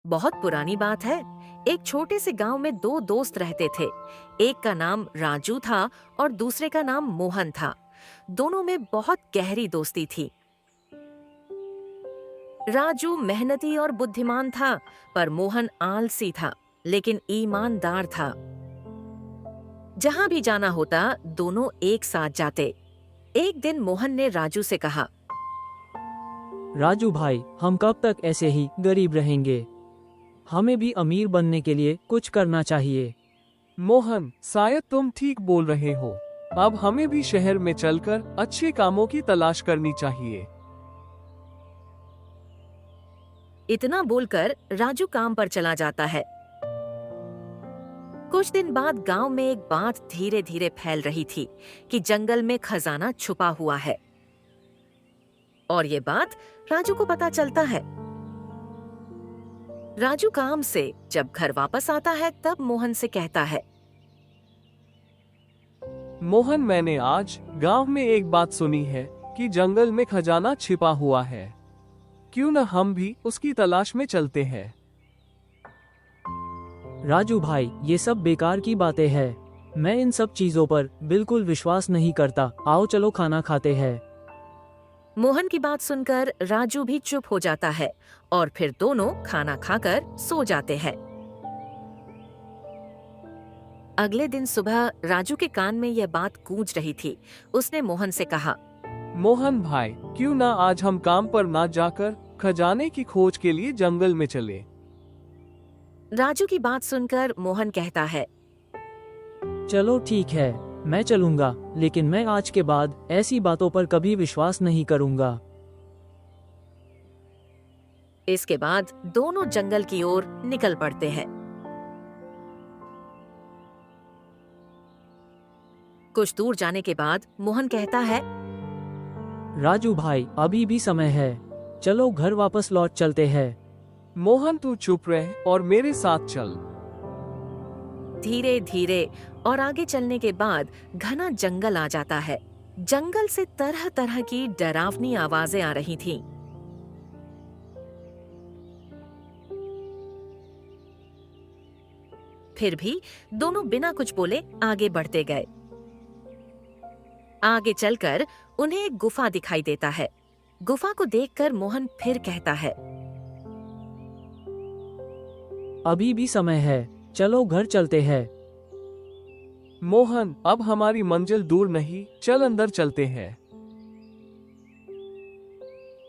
बहुत पुरानी बात है। एक छोटे से गांव में दो दोस्त रहते थे। एक का नाम राजू था और दूसरे का नाम मोहन था। दोनों में बहुत गहरी दोस्ती थी। राजू मेहनती और बुद्धिमान था, पर मोहन आलसी था, लेकिन ईमानदार था। जहां भी जाना होता, दोनों एक साथ जाते। एक दिन मोहन ने राजू से कहा, राजू भाई, हम कब तक ऐसे ही गरीब रहेंगे? हमें भी अमीर बनने के लिए कुछ करना चाहिए। मोहन, शायद तुम ठीक बोल रहे हो। अब हमें भी शहर में चलकर अच्छे कामों की तलाश करनी चाहिए। इतना बोलकर राजू काम पर चला जाता है। कुछ दिन बाद गांव में एक बात धीरे धीरे फैल रही थी कि जंगल में खजाना छुपा हुआ है। और ये बात राजू को पता चलता है। राजू काम से जब घर वापस आता है, तब मोहन से कहता है, मोहन, मैंने आज गांव में एक बात सुनी है कि जंगल में खजाना छिपा हुआ है। क्यों न हम भी उसकी तलाश में चलते हैं? राजू भाई, ये सब बेकार की बातें हैं। मैं इन सब चीजों पर बिल्कुल विश्वास नहीं करता। आओ चलो खाना खाते हैं। मोहन की बात सुनकर राजू भी चुप हो जाता है और फिर दोनों खाना खाकर सो जाते हैं। अगले दिन सुबह राजू के कान में यह बात गूंज रही थी। उसने मोहन से कहा, मोहन भाई, क्यों ना आज हम काम पर ना जाकर खजाने की खोज के लिए जंगल में चले? राजू की बात सुनकर मोहन कहता है, चलो ठीक है, मैं चलूंगा, लेकिन मैं आज के बाद ऐसी बातों पर कभी विश्वास नहीं करूंगा। इसके बाद दोनों जंगल की ओर निकल पड़ते हैं। कुछ दूर जाने के बाद मोहन कहता है, राजू भाई, अभी भी समय है, चलो घर वापस लौट चलते हैं। मोहन, तू चुप रह और मेरे साथ चल। धीरे धीरे और आगे चलने के बाद घना जंगल आ जाता है। जंगल से तरह तरह की डरावनी आवाजें आ रही थीं। फिर भी दोनों बिना कुछ बोले आगे बढ़ते गए। आगे चलकर उन्हें एक गुफा दिखाई देता है। गुफा को देखकर मोहन फिर कहता है, अभी भी समय है, चलो घर चलते हैं। मोहन, अब हमारी मंजिल दूर नहीं, चल अंदर चलते हैं।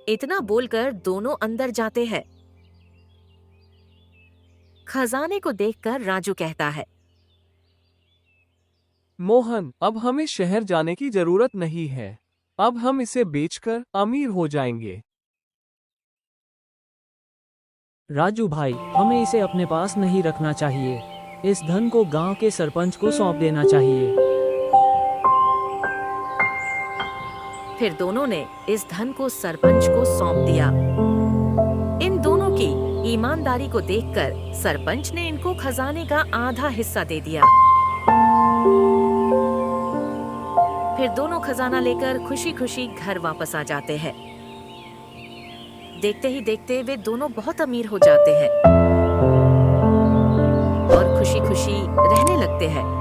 इतना बोलकर दोनों अंदर जाते हैं। खजाने को देखकर राजू कहता है, मोहन, अब हमें शहर जाने की जरूरत नहीं है। अब हम इसे बेचकर अमीर हो जाएंगे। राजू भाई, हमें इसे अपने पास नहीं रखना चाहिए। इस धन को गांव के सरपंच को सौंप देना चाहिए। फिर दोनों ने इस धन को सरपंच को सौंप दिया। इन दोनों की ईमानदारी को देखकर सरपंच ने इनको खजाने का आधा हिस्सा दे दिया। फिर दोनों खजाना लेकर खुशी खुशी घर वापस आ जाते हैं। देखते ही देखते वे दोनों बहुत अमीर हो जाते हैं और खुशी खुशी रहने लगते हैं।